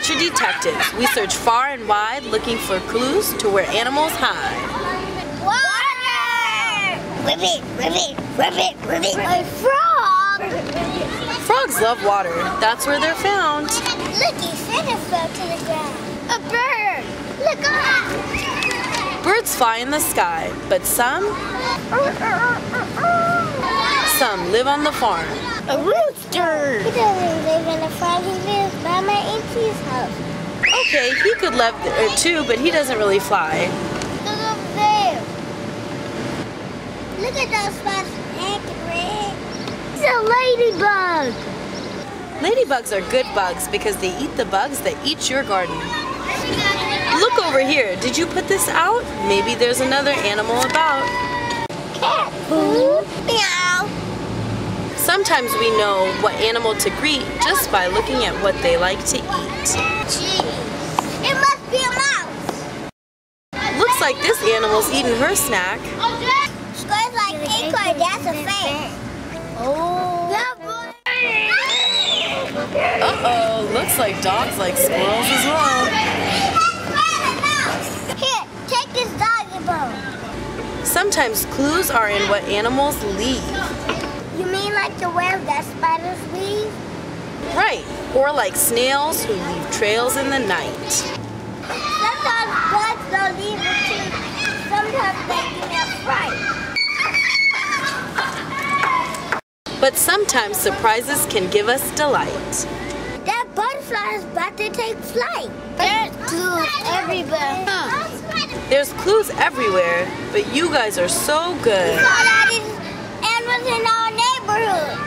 nature detectives. We search far and wide looking for clues to where animals hide. Water! Ribbit, ribbit, ribbit, ribbit. A frog! Frogs love water. That's where they're found. Look, he said it fell to the ground. A bird! Look up! Birds fly in the sky, but some live on the farm. A rooster! He doesn't live in the farm, he lives by my auntie's house. Okay, he could live there too, but he doesn't really fly. Look over there. Look at those spots, black and red. It's a ladybug. Ladybugs are good bugs because they eat the bugs that eat your garden. Look over here. Did you put this out? Maybe there's another animal about. Cat food. Meow. Sometimes we know what animal to greet just by looking at what they like to eat. Jeez. It must be a mouse. Looks like this animal's eating her snack. Squares like acorn, that's a face. Oh. Uh-oh, looks like dogs like squirrels as well. Here, take this doggy bone. Sometimes clues are in what animals leave. You mean like the web that spiders leave? Right, or like snails who leave trails in the night. Sometimes bugs don't leave the tree. Sometimes they give me a fright. But sometimes surprises can give us delight. That butterfly is about to take flight. There's clues everywhere. There's clues everywhere, but you guys are so good. We saw all these animals in our neighborhood.